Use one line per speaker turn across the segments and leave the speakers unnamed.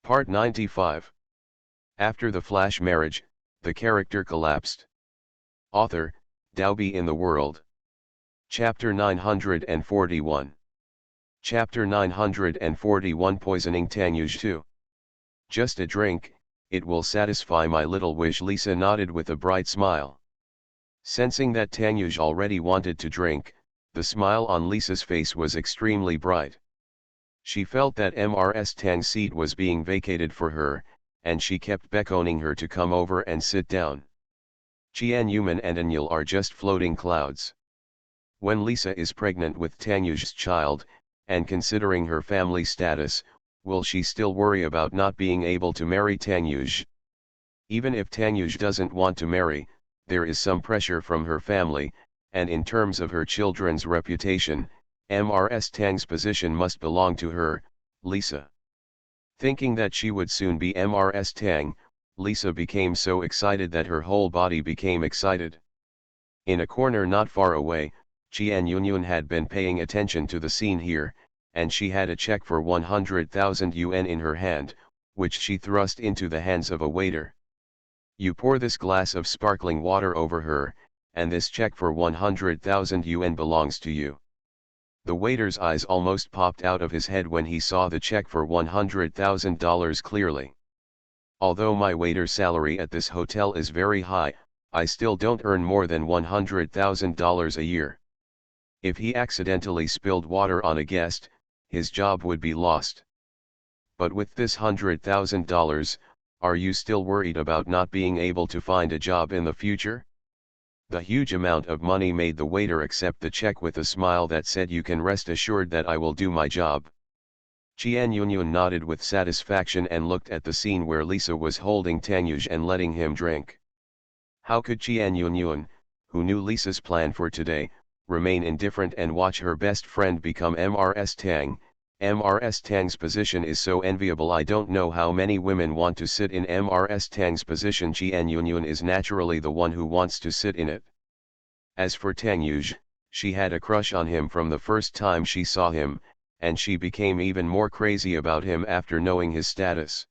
Part 95. After the flash marriage, the character collapsed. Author, Dalby in the World. Chapter 941. Chapter 941 Poisoning Tanyuj 2. Just a drink, it will satisfy my little wish. Lisa nodded with a bright smile. Sensing that Tanyuj already wanted to drink, the smile on Lisa's face was extremely bright. She felt that Mrs. Tang's seat was being vacated for her, and she kept beckoning her to come over and sit down. Jian Yuman and Anil are just floating clouds. When Lisa is pregnant with Tanyuj's child, and considering her family status, will she still worry about not being able to marry Tanyuj? Even if Tanyuj doesn't want to marry, there is some pressure from her family, and in terms of her children's reputation, Mrs. Tang's position must belong to her, Lisa. Thinking that she would soon be Mrs. Tang, Lisa became so excited that her whole body became excited. In a corner not far away, Jian Yunyun had been paying attention to the scene here, and she had a check for 100,000 yuan in her hand, which she thrust into the hands of a waiter. You pour this glass of sparkling water over her, and this check for 100,000 yuan belongs to you. The waiter's eyes almost popped out of his head when he saw the check for $100,000 clearly. Although my waiter's salary at this hotel is very high, I still don't earn more than $100,000 a year. If he accidentally spilled water on a guest, his job would be lost. But with this $100,000, are you still worried about not being able to find a job in the future? The huge amount of money made the waiter accept the check with a smile that said, "You can rest assured that I will do my job." Jian Yunyun nodded with satisfaction and looked at the scene where Lisa was holding Tanyuj and letting him drink. How could Jian Yunyun, who knew Lisa's plan for today, remain indifferent and watch her best friend become Mrs. Tang? Mrs. Tang's position is so enviable. I don't know how many women want to sit in Mrs. Tang's position. Jian Yunyun is naturally the one who wants to sit in it. As for Tanyuj, she had a crush on him from the first time she saw him, and she became even more crazy about him after knowing his status.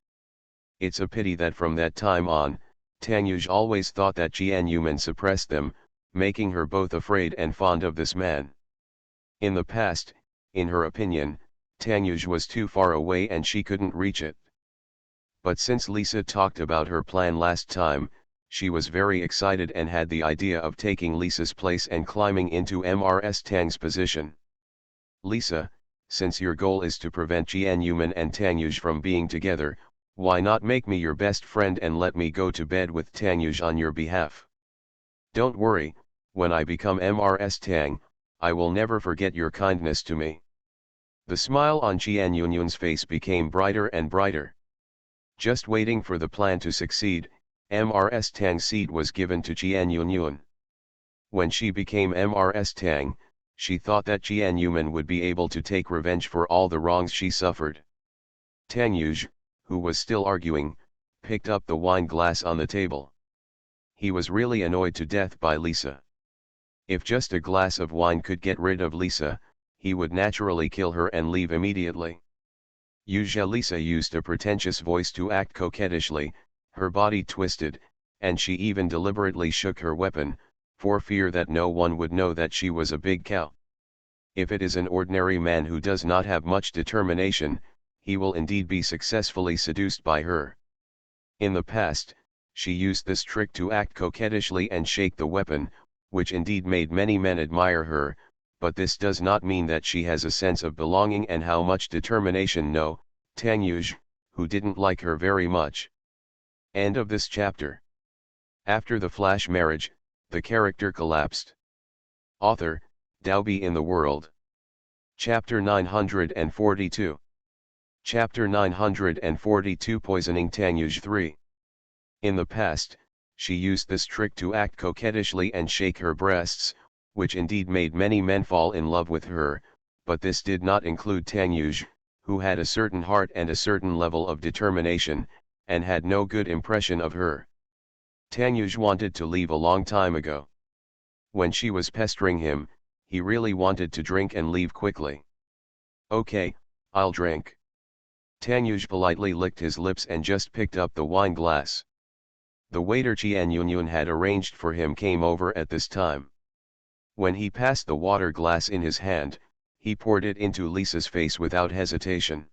It's a pity that from that time on, Tanyuj always thought that Jian Yuman suppressed them, making her both afraid and fond of this man. In the past, in her opinion, Tanyuj was too far away and she couldn't reach it. But since Lisa talked about her plan last time, she was very excited and had the idea of taking Lisa's place and climbing into Mrs. Tang's position. Lisa, since your goal is to prevent Jian Yuman and Tanyuj from being together, why not make me your best friend and let me go to bed with Tanyuj on your behalf? Don't worry, when I become Mrs. Tang, I will never forget your kindness to me. The smile on Jian Yunyun's face became brighter and brighter. Just waiting for the plan to succeed, Mrs. Tang's seat was given to Jian Yunyun. When she became Mrs. Tang, she thought that Jian Yuman would be able to take revenge for all the wrongs she suffered. Tanyuj, who was still arguing, picked up the wine glass on the table. He was really annoyed to death by Lisa. If just a glass of wine could get rid of Lisa, he would naturally kill her and leave immediately. Lisa used a pretentious voice to act coquettishly, her body twisted, and she even deliberately shook her weapon, for fear that no one would know that she was a big cow. If it is an ordinary man who does not have much determination, he will indeed be successfully seduced by her. In the past, she used this trick to act coquettishly and shake the weapon, which indeed made many men admire her, but this does not mean that she has a sense of belonging and how much determination. No, Tanyuj, who didn't like her very much. End of this chapter. After the flash marriage, the character collapsed. Author, Dalby in the World. Chapter 942. Chapter 942 Poisoning Tanyuj 3. In the past, she used this trick to act coquettishly and shake her breasts, which indeed made many men fall in love with her, but this did not include Tanyuj, who had a certain heart and a certain level of determination, and had no good impression of her. Tanyuj wanted to leave a long time ago. When she was pestering him, he really wanted to drink and leave quickly. "Okay, I'll drink." Tanyuj politely licked his lips and just picked up the wine glass. The waiter Qian Yunyun had arranged for him came over at this time. When he passed the water glass in his hand, he poured it into Lisa's face without hesitation.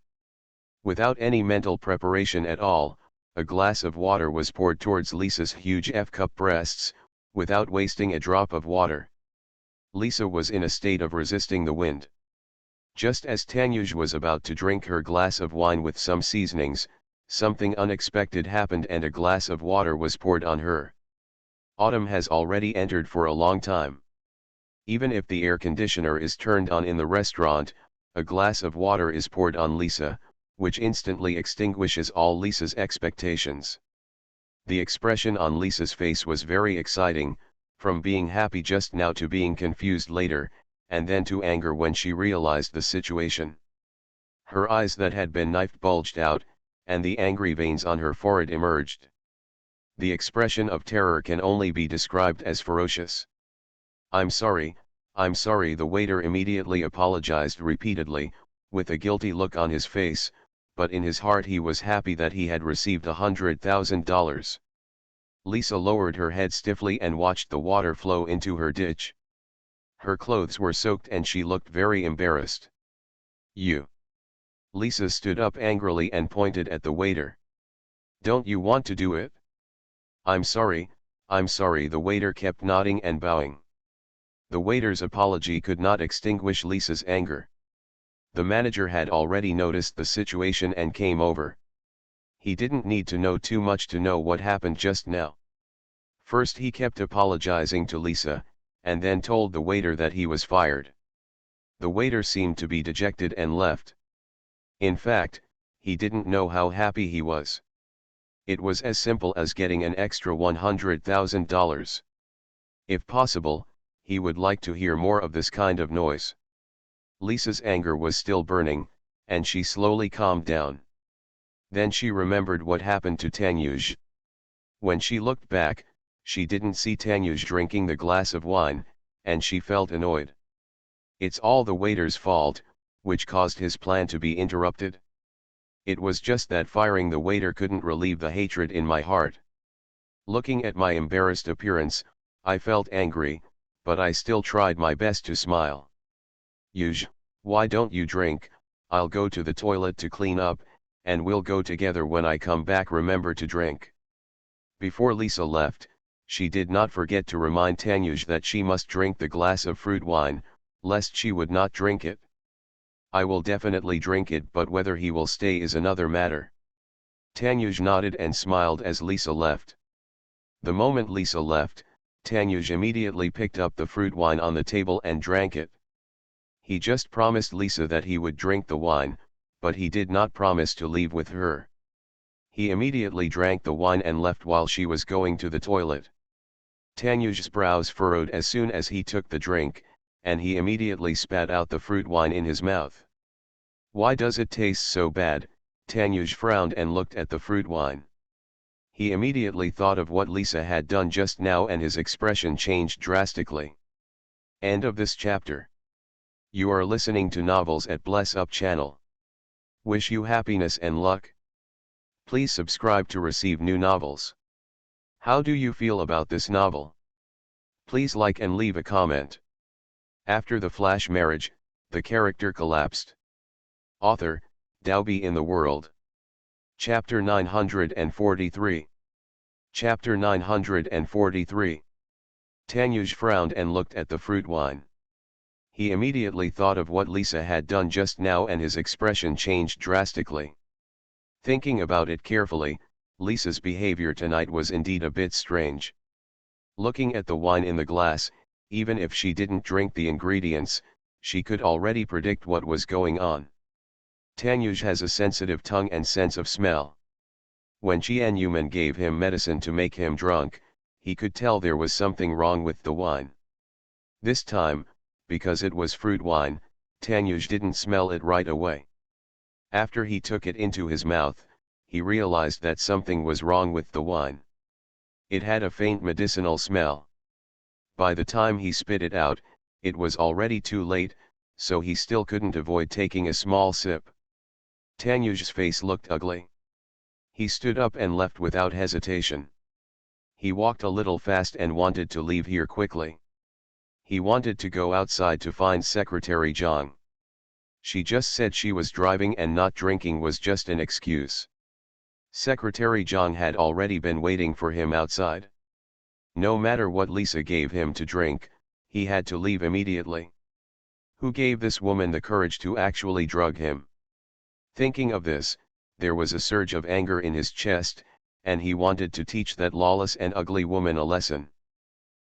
Without any mental preparation at all, a glass of water was poured towards Lisa's huge F-cup breasts, without wasting a drop of water. Lisa was in a state of resisting the wind. Just as Tanyuj was about to drink her glass of wine with some seasonings, something unexpected happened and a glass of water was poured on her. Autumn has already entered for a long time. Even if the air conditioner is turned on in the restaurant, a glass of water is poured on Lisa, which instantly extinguishes all Lisa's expectations. The expression on Lisa's face was very exciting, from being happy just now to being confused later, and then to anger when she realized the situation. Her eyes that had been knifed bulged out, and the angry veins on her forehead emerged. The expression of terror can only be described as ferocious. I'm sorry, the waiter immediately apologized repeatedly, with a guilty look on his face, but in his heart he was happy that he had received $100,000. Lisa lowered her head stiffly and watched the water flow into her ditch. Her clothes were soaked and she looked very embarrassed. You. Lisa stood up angrily and pointed at the waiter. Don't you want to do it? I'm sorry, the waiter kept nodding and bowing. The waiter's apology could not extinguish Lisa's anger. The manager had already noticed the situation and came over. He didn't need to know too much to know what happened just now. First he kept apologizing to Lisa, and then told the waiter that he was fired. The waiter seemed to be dejected and left. In fact, he didn't know how happy he was. It was as simple as getting an extra $100,000. If possible, he would like to hear more of this kind of noise. Lisa's anger was still burning, and she slowly calmed down. Then she remembered what happened to Tanyuj. When she looked back, she didn't see Tanyuj drinking the glass of wine, and she felt annoyed. It's all the waiter's fault, which caused his plan to be interrupted. It was just that firing the waiter couldn't relieve the hatred in my heart. Looking at my embarrassed appearance, I felt angry, but I still tried my best to smile. Yuj, why don't you drink? I'll go to the toilet to clean up, and we'll go together when I come back. Remember to drink. Before Lisa left, she did not forget to remind Tanyuj that she must drink the glass of fruit wine, lest she would not drink it. I will definitely drink it, but whether he will stay is another matter. Tanyuj nodded and smiled as Lisa left. The moment Lisa left, Tanyuj immediately picked up the fruit wine on the table and drank it. He just promised Lisa that he would drink the wine, but he did not promise to leave with her. He immediately drank the wine and left while she was going to the toilet. Tanyuj's brows furrowed as soon as he took the drink, and he immediately spat out the fruit wine in his mouth. Why does it taste so bad? Tanyuj frowned and looked at the fruit wine. He immediately thought of what Lisa had done just now and his expression changed drastically. End of this chapter. You are listening to Novels at Bless Up channel. Wish you happiness and luck. Please subscribe to receive new novels. How do you feel about this novel? Please like and leave a comment. After the flash marriage, the character collapsed. Author, Daobi in the World. Chapter 943. Chapter 943. Tanyuj frowned and looked at the fruit wine. He immediately thought of what Lisa had done just now and his expression changed drastically. Thinking about it carefully, Lisa's behavior tonight was indeed a bit strange. Looking at the wine in the glass, even if she didn't drink the ingredients, she could already predict what was going on. Tanyuj has a sensitive tongue and sense of smell. When Qian Yuman gave him medicine to make him drunk, he could tell there was something wrong with the wine. This time, because it was fruit wine, Tanyuj didn't smell it right away. After he took it into his mouth, he realized that something was wrong with the wine. It had a faint medicinal smell. By the time he spit it out, it was already too late, so he still couldn't avoid taking a small sip. Tanyu's face looked ugly. He stood up and left without hesitation. He walked a little fast and wanted to leave here quickly. He wanted to go outside to find Secretary Zhang. She just said she was driving and not drinking was just an excuse. Secretary Zhang had already been waiting for him outside. No matter what Lisa gave him to drink, he had to leave immediately. Who gave this woman the courage to actually drug him? Thinking of this, there was a surge of anger in his chest, and he wanted to teach that lawless and ugly woman a lesson.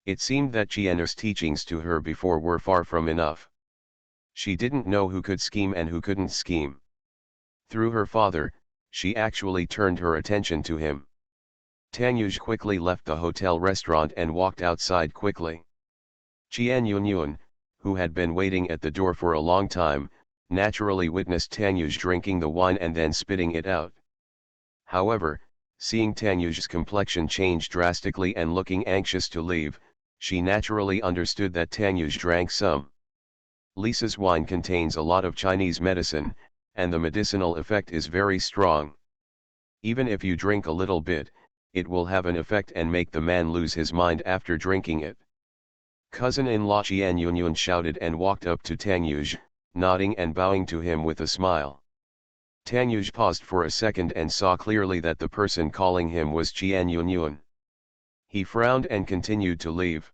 It seemed that Jian'er's teachings to her before were far from enough. She didn't know who could scheme and who couldn't scheme. Through her father, she actually turned her attention to him. Tanyuj quickly left the hotel restaurant and walked outside quickly. Jian Yunyun, who had been waiting at the door for a long time, naturally witnessed Tanyuj drinking the wine and then spitting it out. However, seeing Tanyuj's complexion change drastically and looking anxious to leave, she naturally understood that Tanyuj drank some. Lisa's wine contains a lot of Chinese medicine, and the medicinal effect is very strong. Even if you drink a little bit, it will have an effect and make the man lose his mind after drinking it. Cousin-in-law Jian Yunyun shouted and walked up to Tanyuj, nodding and bowing to him with a smile. Tanyuj paused for a second and saw clearly that the person calling him was Jian Yunyun. He frowned and continued to leave.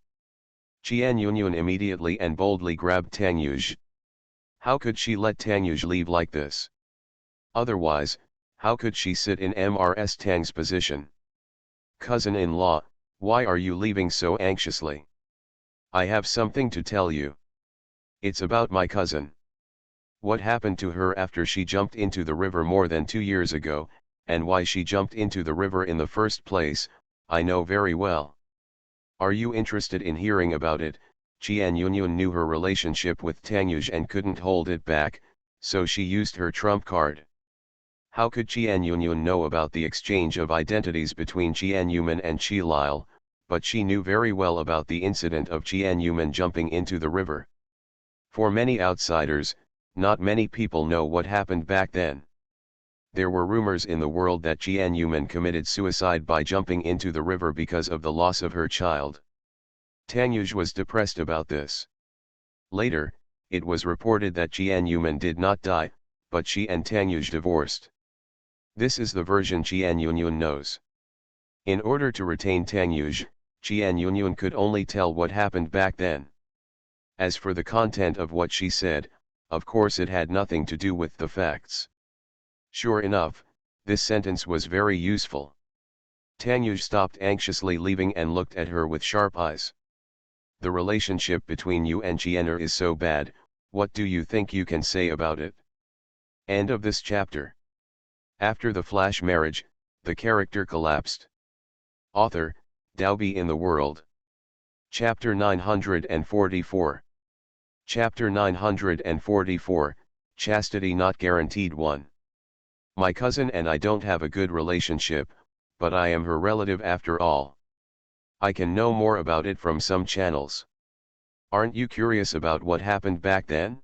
Jian Yunyun immediately and boldly grabbed Tanyuj. How could she let Tanyuj leave like this? Otherwise, how could she sit in Mrs. Tang's position? Cousin-in-law, why are you leaving so anxiously? I have something to tell you. It's about my cousin. What happened to her after she jumped into the river more than 2 years ago, and why she jumped into the river in the first place, I know very well. Are you interested in hearing about it? Jian Yunyun knew her relationship with Tanyuj and couldn't hold it back, so she used her trump card. How could Jian Yunyun know about the exchange of identities between Jian Yuman and Qi Lile, but she knew very well about the incident of Jian Yuman jumping into the river. For many outsiders, not many people know what happened back then. There were rumors in the world that Jian Yuman committed suicide by jumping into the river because of the loss of her child. Tanyuj was depressed about this. Later, it was reported that Jian Yuman did not die, but she and Tanyuj divorced. This is the version Jian Yunyun knows. In order to retain Tanyuj, Jian Yunyun could only tell what happened back then. As for the content of what she said, of course it had nothing to do with the facts. Sure enough, this sentence was very useful. Tanyuj stopped anxiously leaving and looked at her with sharp eyes. The relationship between you and Jian'er is so bad, what do you think you can say about it? End of this chapter. After the flash marriage, the character collapsed. Author, Daobi in the World. Chapter 944. Chapter 944, Chastity Not Guaranteed 1. My cousin and I don't have a good relationship, but I am her relative after all. I can know more about it from some channels. Aren't you curious about what happened back then?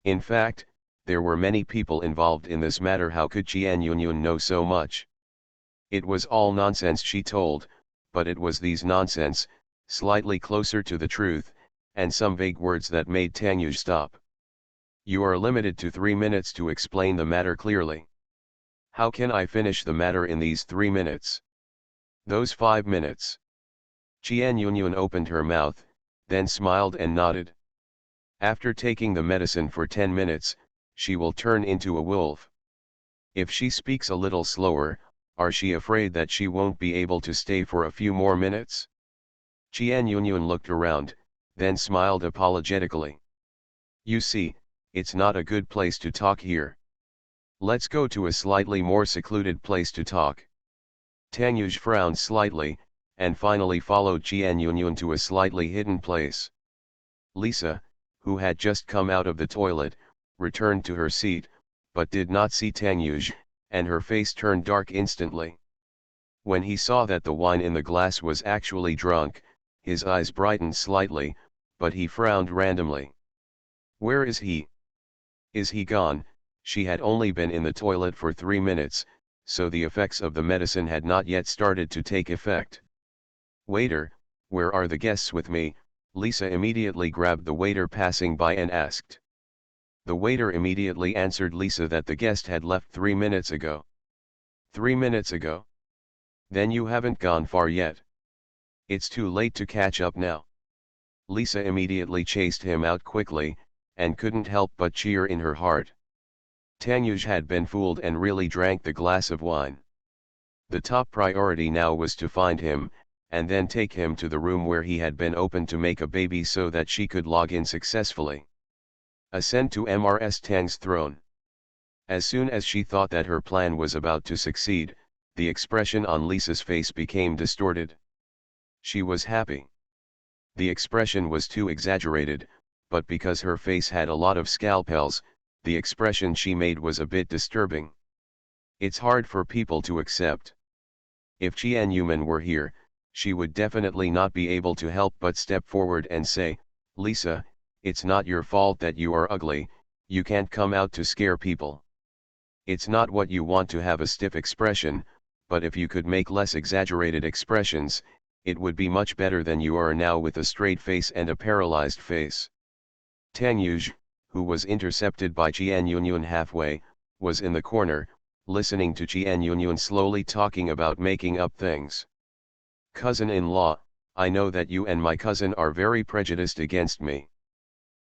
In fact, there were many people involved in this matter. How could Jian Yunyun know so much? It was all nonsense, she told, but it was these nonsense, slightly closer to the truth, and some vague words that made Tanyuj stop. You are limited to 3 minutes to explain the matter clearly. How can I finish the matter in these 3 minutes? Those 5 minutes. Jian Yunyun opened her mouth, then smiled and nodded. After taking the medicine for 10 minutes, she will turn into a wolf. If she speaks a little slower, are she afraid that she won't be able to stay for a few more minutes? Jian Yunyun looked around, then smiled apologetically. You see, it's not a good place to talk here. Let's go to a slightly more secluded place to talk. Tanyuj frowned slightly, and finally followed Jian Yunyun to a slightly hidden place. Lisa, who had just come out of the toilet, returned to her seat, but did not see Tanyuj, and her face turned dark instantly. When he saw that the wine in the glass was actually drunk, his eyes brightened slightly, but he frowned randomly. Where is he? Is he gone? She had only been in the toilet for 3 minutes, so the effects of the medicine had not yet started to take effect. "Waiter, where are the guests with me?" Lisa immediately grabbed the waiter passing by and asked. The waiter immediately answered Lisa that the guest had left 3 minutes ago. 3 minutes ago? Then you haven't gone far yet. It's too late to catch up now. Lisa immediately chased him out quickly, and couldn't help but cheer in her heart. Tanyuj had been fooled and really drank the glass of wine. The top priority now was to find him, and then take him to the room where he had been opened to make a baby so that she could log in successfully. Ascend to Mrs. Tang's throne. As soon as she thought that her plan was about to succeed, the expression on Lisa's face became distorted. She was happy. The expression was too exaggerated, but because her face had a lot of scalpels, the expression she made was a bit disturbing. It's hard for people to accept. If Qian Yuman were here, she would definitely not be able to help but step forward and say, "Lisa, it's not your fault that you are ugly, you can't come out to scare people. It's not what you want to have a stiff expression, but if you could make less exaggerated expressions, it would be much better than you are now with a straight face and a paralyzed face." Tang Yuj, who was intercepted by Qian Yunyun halfway, was in the corner, listening to Qian Yunyun slowly talking about making up things. "Cousin-in-law, I know that you and my cousin are very prejudiced against me.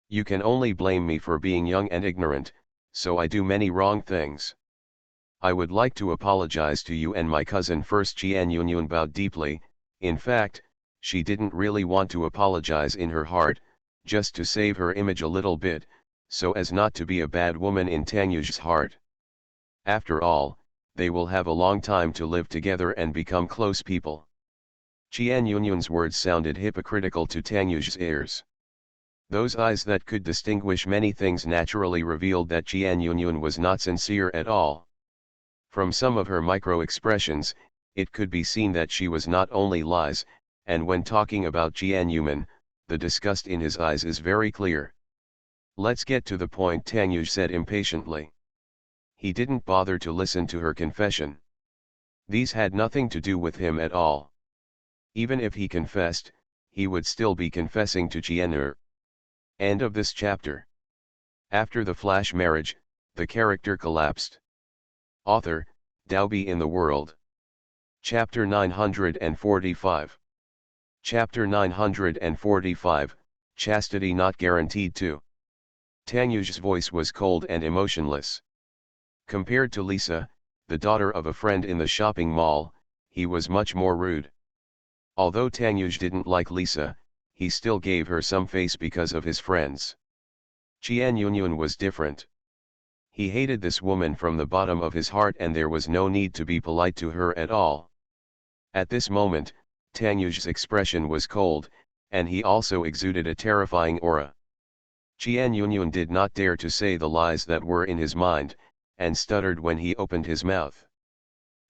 You can only blame me for being young and ignorant, so I do many wrong things. I would like to apologize to you and my cousin first." Qian Yunyun bowed deeply. In fact, she didn't really want to apologize in her heart, just to save her image a little bit, so as not to be a bad woman in Tang Yuz's heart. After all, they will have a long time to live together and become close people. Qian Yunyun's words sounded hypocritical to Tang Yuz's ears. Those eyes that could distinguish many things naturally revealed that Qian Yunyun was not sincere at all. From some of her micro-expressions, it could be seen that she was not only lies, and when talking about Qian Yuman, the disgust in his eyes is very clear. "Let's get to the point," Tang Yuj said impatiently. He didn't bother to listen to her confession. These had nothing to do with him at all. Even if he confessed, he would still be confessing to Qian. End of this chapter. After the flash marriage, the character collapsed. Author, Daobi in the World. Chapter 945. Chapter 945, Chastity Not Guaranteed to. Tang Yuz's voice was cold and emotionless. Compared to Lisa, the daughter of a friend in the shopping mall, he was much more rude. Although Tang Yuz didn't like Lisa, he still gave her some face because of his friends. Qian Yunyun was different. He hated this woman from the bottom of his heart and there was no need to be polite to her at all. At this moment, Tang Yuz's expression was cold, and he also exuded a terrifying aura. Qian Yunyun did not dare to say the lies that were in his mind, and stuttered when he opened his mouth.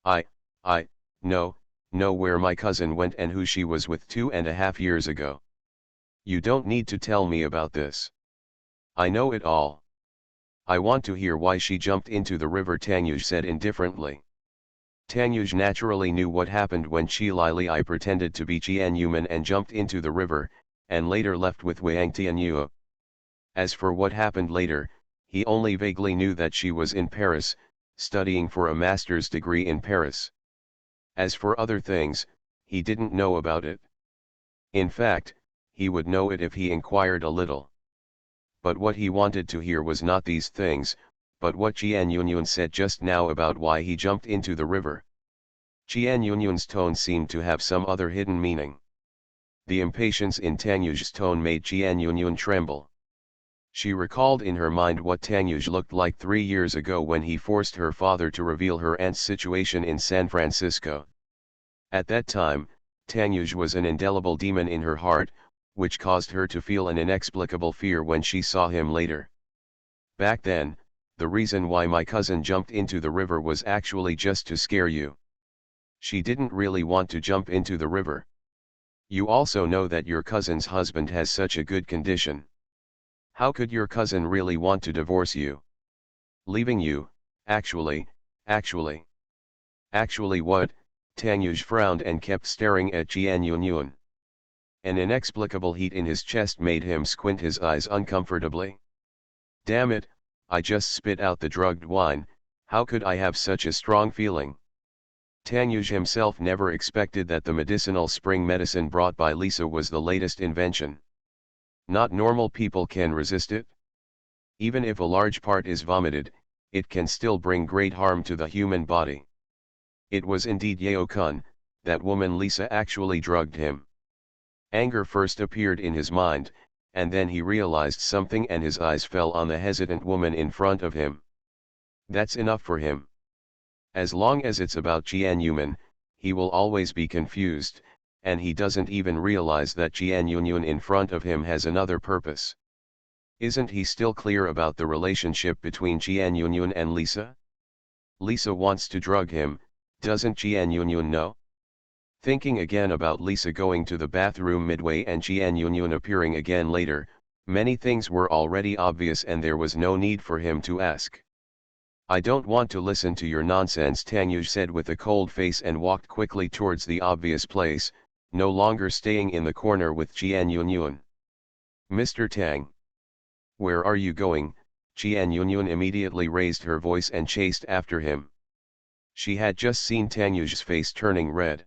I know where my cousin went and who she was with 2.5 years ago. You don't need to tell me about this. I know it all. I want to hear why she jumped into the river," Tang Yuj said indifferently. Tang Yuj naturally knew what happened when Qi Lili pretended to be Qian Yuman and jumped into the river, and later left with Wang Tianyue. As for what happened later, he only vaguely knew that she was in Paris, studying for a master's degree in Paris. As for other things, he didn't know about it. In fact, he would know it if he inquired a little. But what he wanted to hear was not these things, but what Qian Yunyun said just now about why he jumped into the river. Qian Yunyun's tone seemed to have some other hidden meaning. The impatience in Tang Yuz's tone made Qian Yunyun tremble. She recalled in her mind what Tang Yuj looked like 3 years ago when he forced her father to reveal her aunt's situation in San Francisco. At that time, Tang Yuj was an indelible demon in her heart, which caused her to feel an inexplicable fear when she saw him later. Back then, the reason why my cousin jumped into the river was actually just to scare you. She didn't really want to jump into the river. You also know that your cousin's husband has such a good condition. How could your cousin really want to divorce you? Leaving you, actually, actually. Actually what? Tang Yuj frowned and kept staring at Jian Yunyun. An inexplicable heat in his chest made him squint his eyes uncomfortably. Damn it, I just spit out the drugged wine, how could I have such a strong feeling? Tang Yuj himself never expected that the medicinal spring medicine brought by Lisa was the latest invention. Not normal people can resist it. Even if a large part is vomited, it can still bring great harm to the human body. It was indeed Yeo-kun, that woman Lisa actually drugged him. Anger first appeared in his mind, and then he realized something and his eyes fell on the hesitant woman in front of him. That's enough for him. As long as it's about Jian Yuman, he will always be confused, and he doesn't even realize that Jian Yunyun in front of him has another purpose. Isn't he still clear about the relationship between Jian Yunyun and Lisa? Lisa wants to drug him, doesn't Jian Yunyun know? Thinking again about Lisa going to the bathroom midway and Jian Yunyun appearing again later, many things were already obvious and there was no need for him to ask. I don't want to listen to your nonsense, Tang Yuj said with a cold face and walked quickly towards the obvious place, no longer staying in the corner with Jian Yunyun. Mr. Tang. Where are you going? Jian Yunyun immediately raised her voice and chased after him. She had just seen Tang Yuj's face turning red.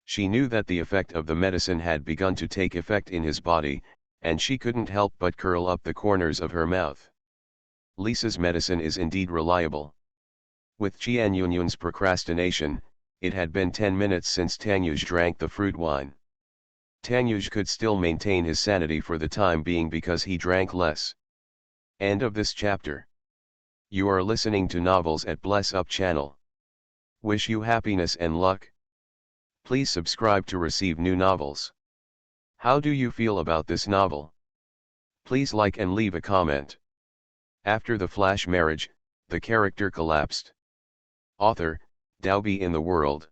She knew that the effect of the medicine had begun to take effect in his body, and she couldn't help but curl up the corners of her mouth. Lisa's medicine is indeed reliable. With Jian Yunyun's procrastination, it had been 10 minutes since Tang Yuj drank the fruit wine. Tang Yuj could still maintain his sanity for the time being because he drank less. End of this chapter. You are listening to Novels at Bless Up channel. Wish you happiness and luck. Please subscribe to receive new novels. How do you feel about this novel? Please like and leave a comment. After the flash marriage, the character collapsed. Author, Daobi in the World.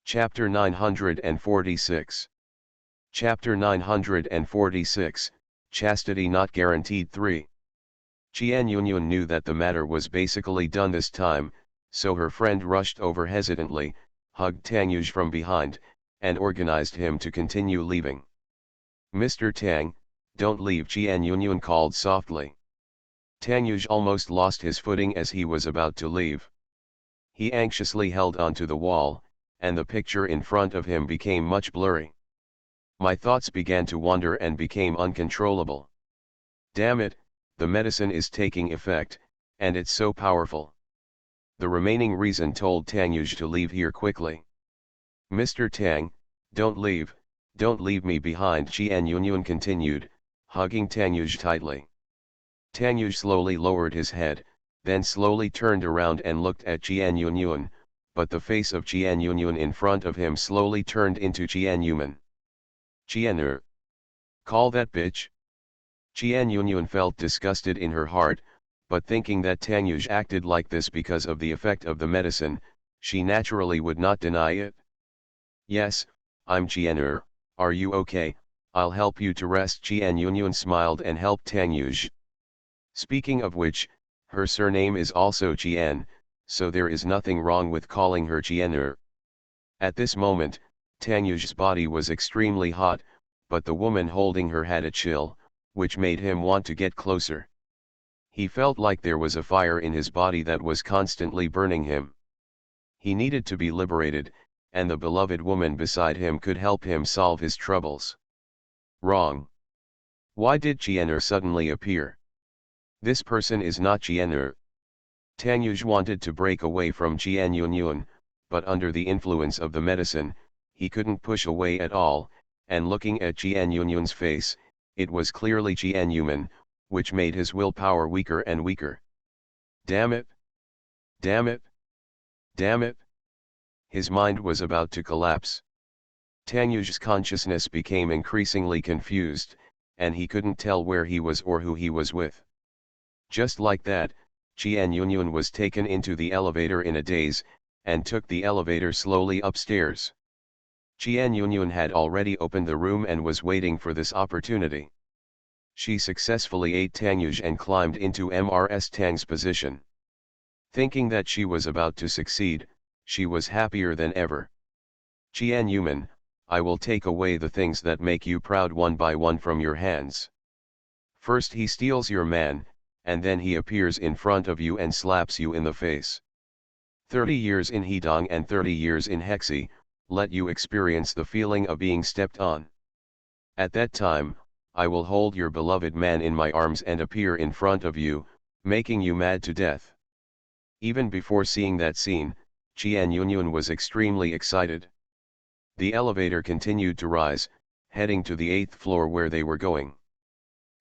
Chapter 946. Chapter 946, Chastity Not Guaranteed 3. Jian Yunyun knew that the matter was basically done this time, so her friend rushed over hesitantly, hugged Tang Yuj from behind, and organized him to continue leaving. Mr. Tang, don't leave, Jian Yunyun called softly. Tang Yuj almost lost his footing as he was about to leave. He anxiously held onto the wall, and the picture in front of him became much blurry. My thoughts began to wander and became uncontrollable. Damn it, the medicine is taking effect, and it's so powerful. The remaining reason told Tang Yuj to leave here quickly. Mr. Tang, don't leave me behind, Jian Yunyun continued, hugging Tang Yuj tightly. Tang Yuj slowly lowered his head, then slowly turned around and looked at Jian Yunyun, but the face of Jian Yunyun in front of him slowly turned into Jian Yuman. Jian call that bitch? Jian Yunyun felt disgusted in her heart, but thinking that Tang Yuj acted like this because of the effect of the medicine, she naturally would not deny it. Yes, I'm Jian are you okay? I'll help you to rest. Jian Yunyun smiled and helped Tang Yuj. Speaking of which, her surname is also Jian, so there is nothing wrong with calling her Jian. At this moment, Tang Yuj's body was extremely hot, but the woman holding her had a chill, which made him want to get closer. He felt like there was a fire in his body that was constantly burning him. He needed to be liberated, and the beloved woman beside him could help him solve his troubles. Wrong. Why did Jian suddenly appear? This person is not Jian. Tang Yuj wanted to break away from Jian Yunyun, but under the influence of the medicine, he couldn't push away at all, and looking at Jian Yunyun's face, it was clearly Jian Yuman, which made his willpower weaker and weaker. Damn it! Damn it! Damn it! His mind was about to collapse. Tang Yuj's consciousness became increasingly confused, and he couldn't tell where he was or who he was with. Just like that, Jian Yunyun was taken into the elevator in a daze, and took the elevator slowly upstairs. Jian Yunyun had already opened the room and was waiting for this opportunity. She successfully ate Tangyuj and climbed into Mrs. Tang's position. Thinking that she was about to succeed, she was happier than ever. Qian Yuman, I will take away the things that make you proud one by one from your hands. First he steals your man, and then he appears in front of you and slaps you in the face. 30 years in Hedong and 30 years in Hexi, let you experience the feeling of being stepped on. At that time, I will hold your beloved man in my arms and appear in front of you, making you mad to death. Even before seeing that scene, Qian Yunyun was extremely excited. The elevator continued to rise, heading to the 8th floor where they were going.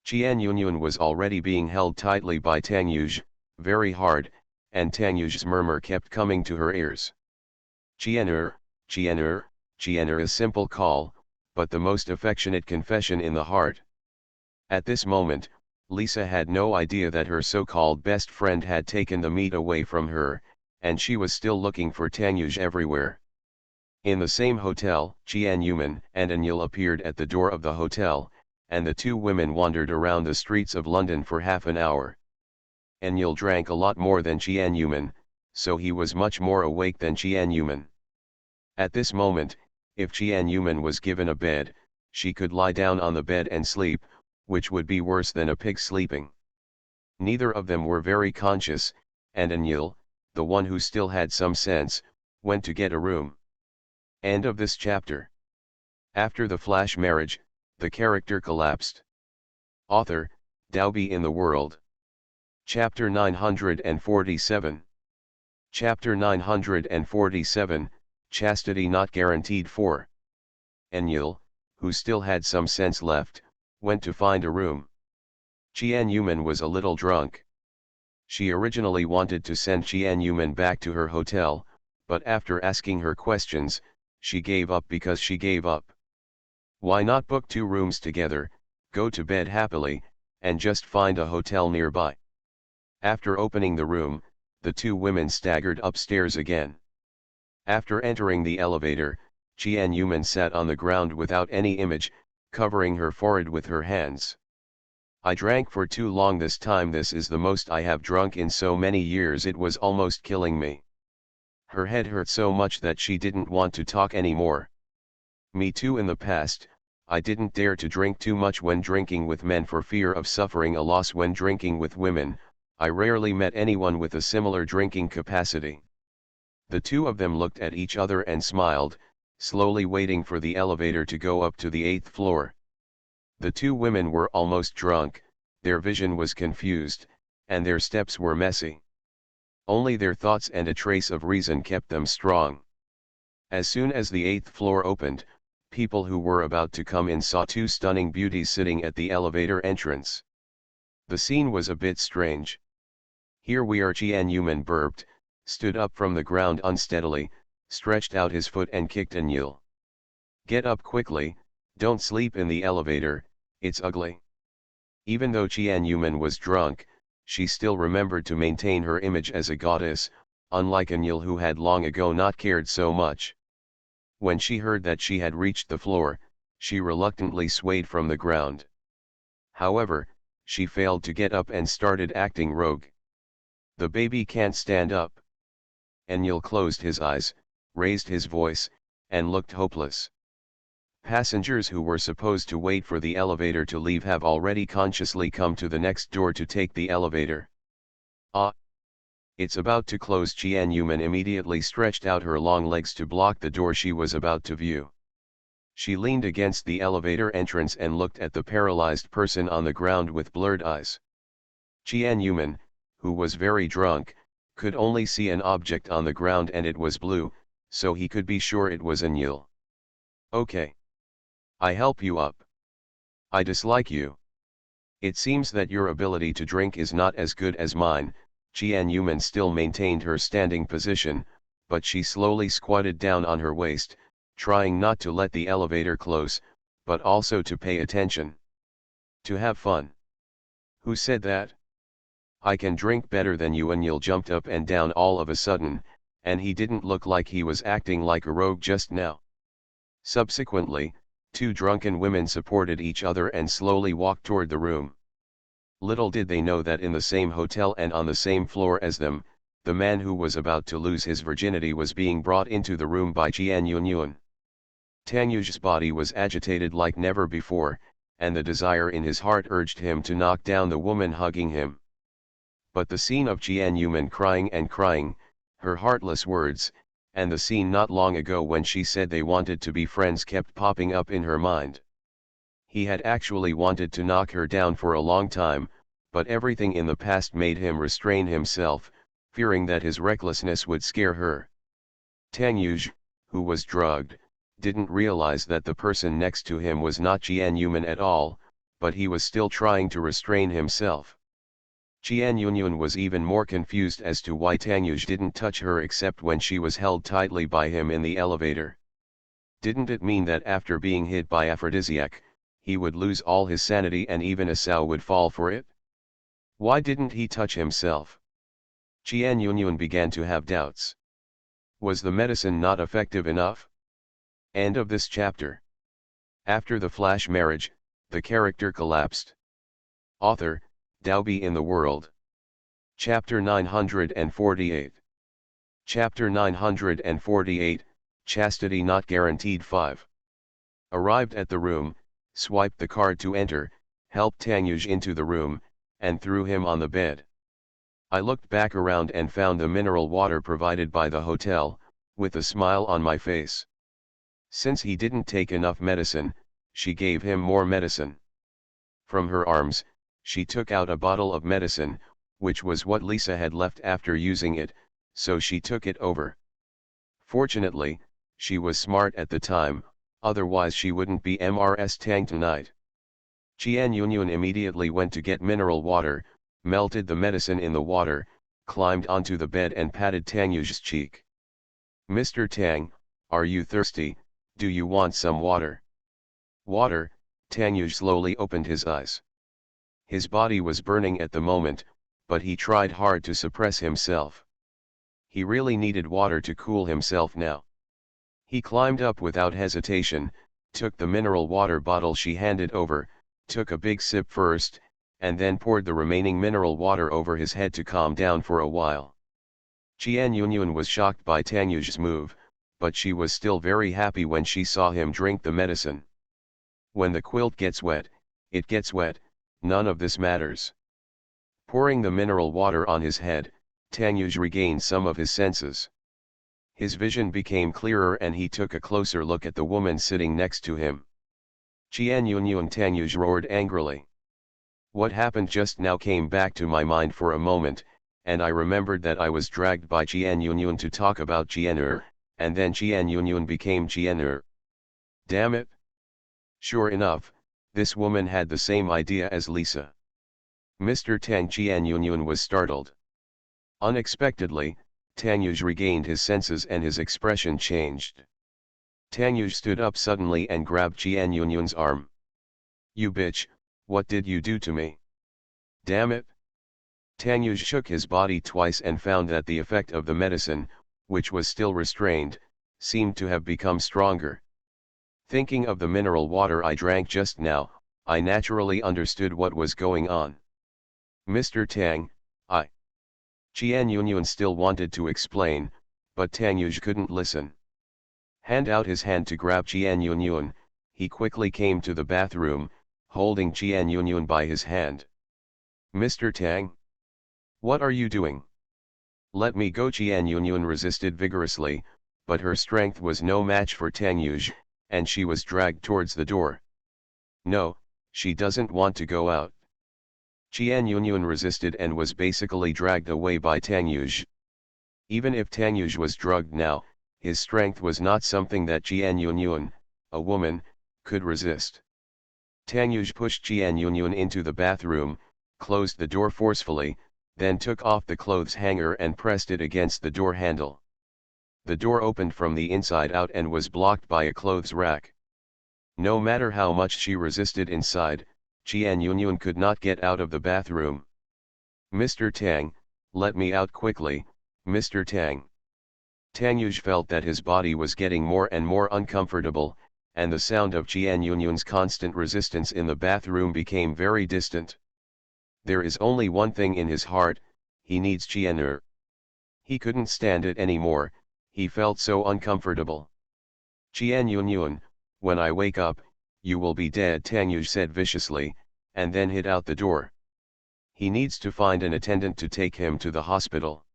Qian Yunyun was already being held tightly by Tangyuj, very hard, and Tangyuj's murmur kept coming to her ears. Qian'er, Qian'er, Qian'er, a simple call, but the most affectionate confession in the heart. At this moment, Lisa had no idea that her so-called best friend had taken the meat away from her, and she was still looking for Tangyuj everywhere. In the same hotel, Qian Yuman and Anil appeared at the door of the hotel, and the two women wandered around the streets of London for half an hour. Anil drank a lot more than Qian Yuman, so he was much more awake than Qian Yuman. At this moment, if Qian Yuman was given a bed, she could lie down on the bed and sleep, which would be worse than a pig sleeping. Neither of them were very conscious, and Anil, the one who still had some sense, went to get a room. End of this chapter. After the flash marriage, the character collapsed. Author, Daobi in the World. Chapter 947. Chapter 947, Chastity Not Guaranteed for. Anil, who still had some sense left, went to find a room. Qian Yuman was a little drunk. She originally wanted to send Qian Yuman back to her hotel, but after asking her questions, she gave up because she gave up. Why not book 2 rooms together, go to bed happily, and just find a hotel nearby? After opening the room, the two women staggered upstairs again. After entering the elevator, Qian Yuman sat on the ground without any image, covering her forehead with her hands. I drank for too long this time. This is the most I have drunk in so many years. It was almost killing me. Her head hurt so much that she didn't want to talk anymore. Me too. In the past, I didn't dare to drink too much when drinking with men for fear of suffering a loss. When drinking with women, I rarely met anyone with a similar drinking capacity. The two of them looked at each other and smiled, slowly waiting for the elevator to go up to the 8th floor. The two women were almost drunk, their vision was confused, and their steps were messy. Only their thoughts and a trace of reason kept them strong. As soon as the 8th floor opened, people who were about to come in saw two stunning beauties sitting at the elevator entrance. The scene was a bit strange. Here we are. Qian Yuman burped, stood up from the ground unsteadily, stretched out his foot and kicked Anil. Get up quickly, don't sleep in the elevator, it's ugly. Even though Qian Yuman was drunk, she still remembered to maintain her image as a goddess, unlike Anil who had long ago not cared so much. When she heard that she had reached the floor, she reluctantly swayed from the ground. However, she failed to get up and started acting rogue. The baby can't stand up. Anil closed his eyes, raised his voice, and looked hopeless. Passengers who were supposed to wait for the elevator to leave have already consciously come to the next door to take the elevator. Ah! It's about to close. Qian Yuman immediately stretched out her long legs to block the door she was about to view. She leaned against the elevator entrance and looked at the paralyzed person on the ground with blurred eyes. Qian Yuman, who was very drunk, could only see an object on the ground and it was blue, so he could be sure it was Anil. Okay. I help you up. I dislike you. It seems that your ability to drink is not as good as mine. Qian Yuman still maintained her standing position, but she slowly squatted down on her waist, trying not to let the elevator close, but also to pay attention. To have fun. Who said that? I can drink better than you. Anil jumped up and down all of a sudden, and he didn't look like he was acting like a rogue just now. Subsequently, Two drunken women supported each other and slowly walked toward the room. Little did they know that in the same hotel and on the same floor as them, the man who was about to lose his virginity was being brought into the room by Jian Yunyun. Tang Yu's body was agitated like never before, and the desire in his heart urged him to knock down the woman hugging him. But the scene of Jian Yuman crying and crying, her heartless words, and the scene not long ago when she said they wanted to be friends kept popping up in her mind. He had actually wanted to knock her down for a long time, but everything in the past made him restrain himself, fearing that his recklessness would scare her. Tang Yuj, who was drugged, didn't realize that the person next to him was not Jian Yuman at all, but he was still trying to restrain himself. Jian Yunyun was even more confused as to why Tang Yuj didn't touch her except when she was held tightly by him in the elevator. Didn't it mean that after being hit by aphrodisiac, he would lose all his sanity and even Asao would fall for it? Why didn't he touch himself? Jian Yunyun began to have doubts. Was the medicine not effective enough? End of this chapter. After the flash marriage, the character collapsed. Author, Daobi in the World. Chapter 948. Chapter 948, Chastity Not Guaranteed 5. Arrived at the room, swiped the card to enter, helped Tang Yuj into the room, and threw him on the bed. I looked back around and found the mineral water provided by the hotel, with a smile on my face. Since he didn't take enough medicine, she gave him more medicine. From her arms, she took out a bottle of medicine, which was what Lisa had left after using it, so she took it over. Fortunately, she was smart at the time, otherwise she wouldn't be MRS Tang tonight. Jian Yunyun immediately went to get mineral water, melted the medicine in the water, climbed onto the bed and patted Tang Yuj's cheek. "Mr. Tang, are you thirsty? Do you want some water?" "Water?" Tang Yuj slowly opened his eyes. His body was burning at the moment, but he tried hard to suppress himself. He really needed water to cool himself now. He climbed up without hesitation, took the mineral water bottle she handed over, took a big sip first, and then poured the remaining mineral water over his head to calm down for a while. Jian Yunyun was shocked by Tang Yuj's move, but she was still very happy when she saw him drink the medicine. When the quilt gets wet, it gets wet, none of this matters. Pouring the mineral water on his head, Tang Yuj regained some of his senses. His vision became clearer and he took a closer look at the woman sitting next to him. "Jian Yunyun!" Tang Yuj roared angrily. What happened just now came back to my mind for a moment, and I remembered that I was dragged by Jian Yunyun to talk about Jian and then Jian Yunyun became Jian Damn it! Sure enough, this woman had the same idea as Lisa. "Mr. Tang!" Jian Yunyun was startled. Unexpectedly, Tang Yuj regained his senses and his expression changed. Tang Yuj stood up suddenly and grabbed Jian Yunyun's arm. "You bitch, what did you do to me? Damn it!" Tang Yuj shook his body twice and found that the effect of the medicine, which was still restrained, seemed to have become stronger. Thinking of the mineral water I drank just now, I naturally understood what was going on. "Mr. Tang, I..." Jian Yunyun still wanted to explain, but Tang Yuj couldn't listen. Hand out his hand to grab Jian Yunyun, he quickly came to the bathroom, holding Jian Yunyun by his hand. "Mr. Tang? What are you doing? Let me go!" Jian Yunyun resisted vigorously, but her strength was no match for Tang Yuj, and she was dragged towards the door. "No, she doesn't want to go out." Jian Yunyun resisted and was basically dragged away by Tang Yuj. Even if Tang Yuj was drugged now, his strength was not something that Jian Yunyun, a woman, could resist. Tang Yuj pushed Jian Yunyun into the bathroom, closed the door forcefully, then took off the clothes hanger and pressed it against the door handle. The door opened from the inside out and was blocked by a clothes rack. No matter how much she resisted inside, Jian Yunyun could not get out of the bathroom. "Mr. Tang, let me out quickly, Mr. Tang." Tang Yuj felt that his body was getting more and more uncomfortable, and the sound of Jian Yunyun's constant resistance in the bathroom became very distant. There is only one thing in his heart, he needs Jian. He couldn't stand it anymore, he felt so uncomfortable. Jian Yunyun, when I wake up, you will be dead, Tang Yuj said viciously, and then hid out the door. He needs to find an attendant to take him to the hospital.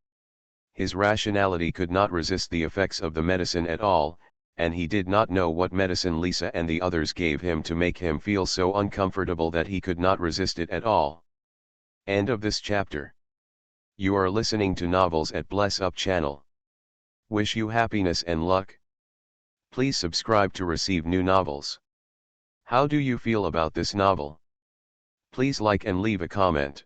His rationality could not resist the effects of the medicine at all, and he did not know what medicine Lisa and the others gave him to make him feel so uncomfortable that he could not resist it at all. End of this chapter. You are listening to Novels at Bless Up channel. Wish you happiness and luck. Please subscribe to receive new novels. How do you feel about this novel? Please like and leave a comment.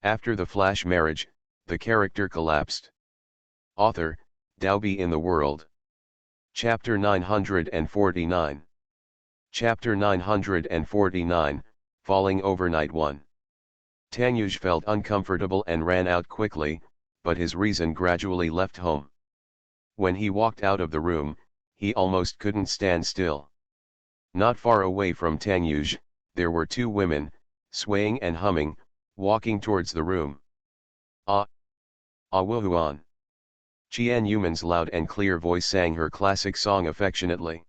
After the flash marriage, the character collapsed. Author, Daobi in the World. Chapter 949. Chapter 949, Falling Overnight 1. Tang Yuj felt uncomfortable and ran out quickly, but his reason gradually left home. When he walked out of the room, he almost couldn't stand still. Not far away from Tang Yuj, there were two women, swaying and humming, walking towards the room. Ah! Ah Wuhuan! Jian Yuman's loud and clear voice sang her classic song affectionately.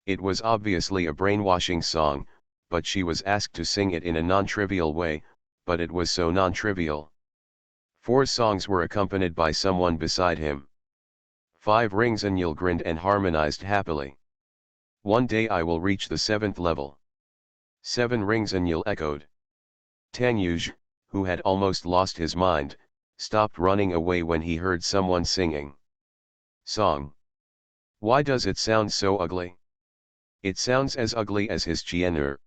It was obviously a brainwashing song, but she was asked to sing it in a non-trivial way, but it was so non-trivial. 4 songs were accompanied by someone beside him. 5 rings. Anil grinned and harmonized happily. One day I will reach the 7th level. 7 rings. Anil echoed. Tang Yuj, who had almost lost his mind, stopped running away when he heard someone singing. Song. Why does it sound so ugly? It sounds as ugly as his Jianer.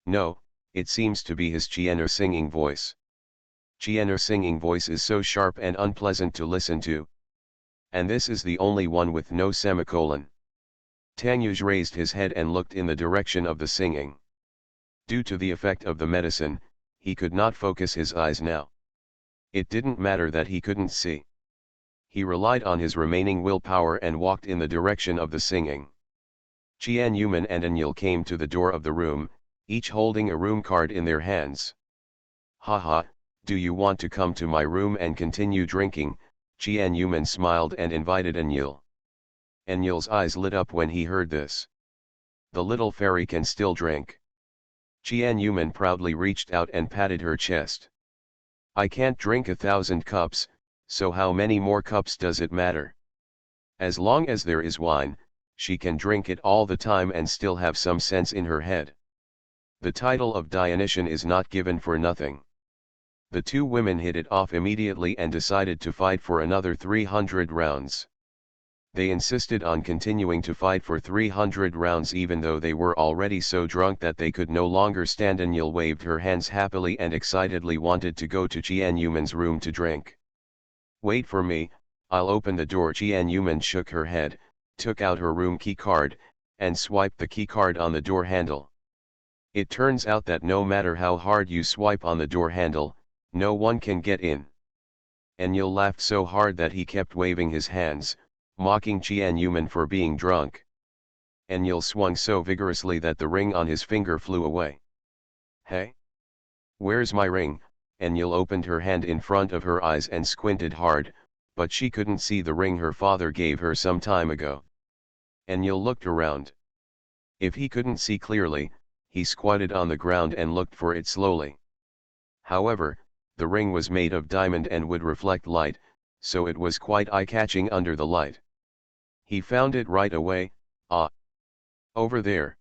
No, it seems to be his Jianer singing voice. Jianer singing voice is so sharp and unpleasant to listen to. And this is the only one with no semicolon. Tang Yuj raised his head and looked in the direction of the singing. Due to the effect of the medicine, he could not focus his eyes now. It didn't matter that he couldn't see. He relied on his remaining willpower and walked in the direction of the singing. Jian Yuman and Anil came to the door of the room, each holding a room card in their hands. Haha, do you want to come to my room and continue drinking? Jian Yuman smiled and invited Anil. Anil's eyes lit up when he heard this. The little fairy can still drink. Jian Yuman proudly reached out and patted her chest. I can't drink 1,000 cups, so how many more cups does it matter? As long as there is wine, she can drink it all the time and still have some sense in her head. The title of Dionysian is not given for nothing. The two women hit it off immediately and decided to fight for another 300 rounds. They insisted on continuing to fight for 300 rounds even though they were already so drunk that they could no longer stand. Anil waved her hands happily and excitedly wanted to go to Jian Yuman's room to drink. Wait for me, I'll open the door. Jian Yuman shook her head, took out her room key card, and swiped the key card on the door handle. It turns out that no matter how hard you swipe on the door handle, no one can get in. Anil laughed so hard that he kept waving his hands, mocking Jian Yuman for being drunk. Anil swung so vigorously that the ring on his finger flew away. Hey? Where's my ring? Anil opened her hand in front of her eyes and squinted hard, but she couldn't see the ring her father gave her some time ago. Anil looked around. If he couldn't see clearly, he squatted on the ground and looked for it slowly. However, the ring was made of diamond and would reflect light, so it was quite eye-catching under the light. He found it right away. Ah! Over there.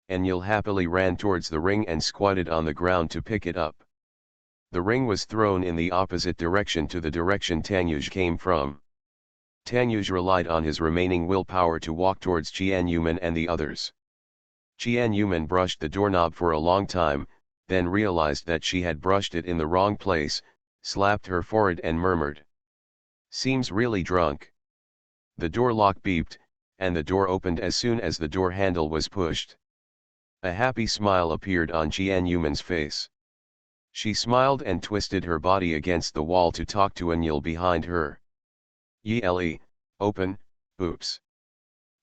Anil happily ran towards the ring and squatted on the ground to pick it up. The ring was thrown in the opposite direction to the direction Tang Yuj came from. Tang Yuj relied on his remaining willpower to walk towards Jian Yuman and the others. Jian Yuman brushed the doorknob for a long time, then realized that she had brushed it in the wrong place, slapped her forehead and murmured. Seems really drunk. The door lock beeped, and the door opened as soon as the door handle was pushed. A happy smile appeared on Jian Yuman's face. She smiled and twisted her body against the wall to talk to Anil behind her. Yele, open, oops.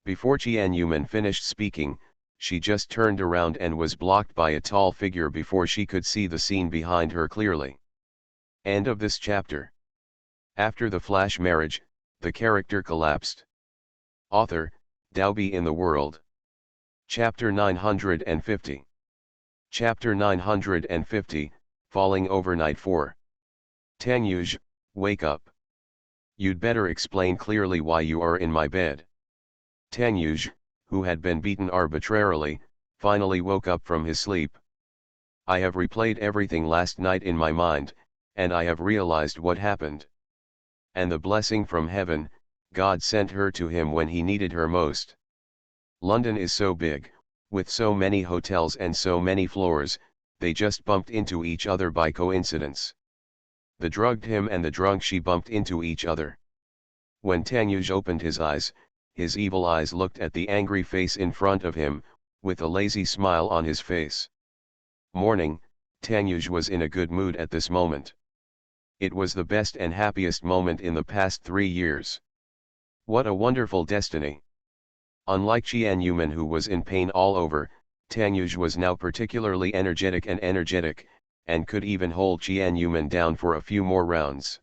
Before Jianyuman finished speaking, she just turned around and was blocked by a tall figure before she could see the scene behind her clearly. End of this chapter. After the flash marriage, the character collapsed. Author, Daobi in the World. Chapter 950. Chapter 950, Falling Overnight 4. Tanyuj, wake up. You'd better explain clearly why you are in my bed. Tanyuj, who had been beaten arbitrarily, finally woke up from his sleep. I have replayed everything last night in my mind, and I have realized what happened. And the blessing from heaven, God sent her to him when he needed her most. London is so big, with so many hotels and so many floors, they just bumped into each other by coincidence. The drugged him and the drunk she bumped into each other. When Tanyuj opened his evil eyes looked at the angry face in front of him, with a lazy smile on his face. Morning, Tanyuj was in a good mood at this moment. It was the best and happiest moment in the past 3 years. What a wonderful destiny! Unlike Jianyuman, who was in pain all over, Tanyuj was now particularly energetic and could even hold Jianyuman down for a few more rounds.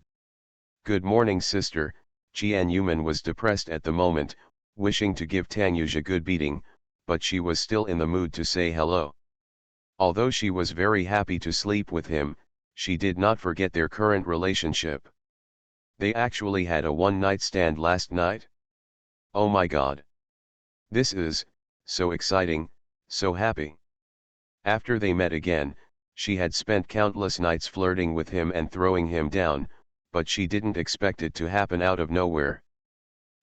Good morning, sister. Jianyuman was depressed at the moment, wishing to give Tanyuj a good beating, but she was still in the mood to say hello. Although she was very happy to sleep with him, she did not forget their current relationship. They actually had a one-night stand last night. Oh my God! This is so exciting, so happy. After they met again, she had spent countless nights flirting with him and throwing him down, but she didn't expect it to happen out of nowhere.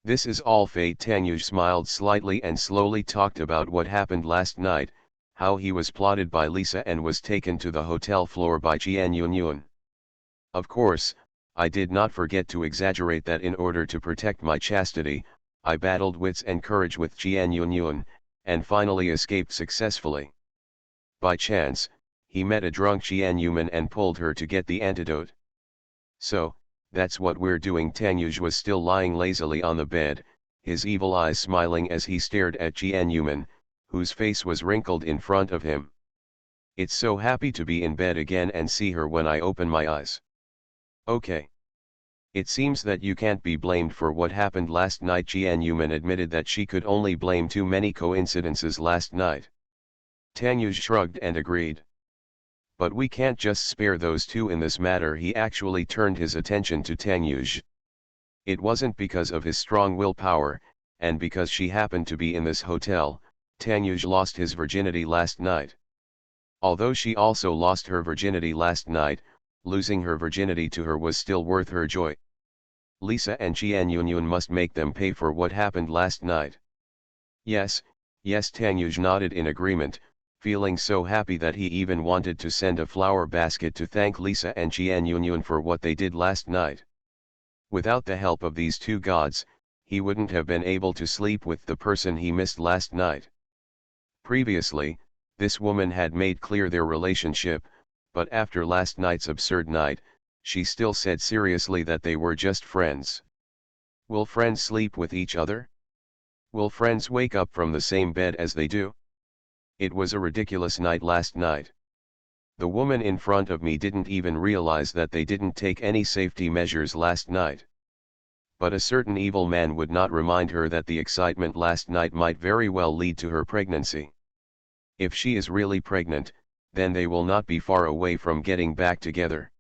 This is all fate. Tanyuj smiled slightly and slowly talked about what happened last night, how he was plotted by Lisa and was taken to the hotel floor by Jianyunyun. Of course, I did not forget to exaggerate that in order to protect my chastity, I battled wits and courage with Jianyunyun, and finally escaped successfully. By chance, he met a drunk Jianyuman and pulled her to get the antidote. So, that's what we're doing. Tanyuj was still lying lazily on the bed, his evil eyes smiling as he stared at Jianyuman, whose face was wrinkled in front of him. It's so happy to be in bed again and see her when I open my eyes. Okay. It seems that you can't be blamed for what happened last night. Jianyuman admitted that she could only blame too many coincidences last night. Tanyuj shrugged and agreed. But we can't just spare those two in this matter. He actually turned his attention to Tanyuj. It wasn't because of his strong willpower, and because she happened to be in this hotel, Tanyuj lost his virginity last night. Although she also lost her virginity last night, losing her virginity to her was still worth her joy. Lisa and Jianyunyun must make them pay for what happened last night. Yes, Tanyuj nodded in agreement, feeling so happy that he even wanted to send a flower basket to thank Lisa and Jianyunyun for what they did last night. Without the help of these two gods, he wouldn't have been able to sleep with the person he missed last night. Previously, this woman had made clear their relationship, but after last night's absurd night, she still said seriously that they were just friends. Will friends sleep with each other? Will friends wake up from the same bed as they do? It was a ridiculous night last night. The woman in front of me didn't even realize that they didn't take any safety measures last night. But a certain evil man would not remind her that the excitement last night might very well lead to her pregnancy. If she is really pregnant, then they will not be far away from getting back together.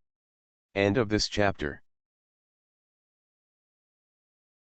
End of this chapter.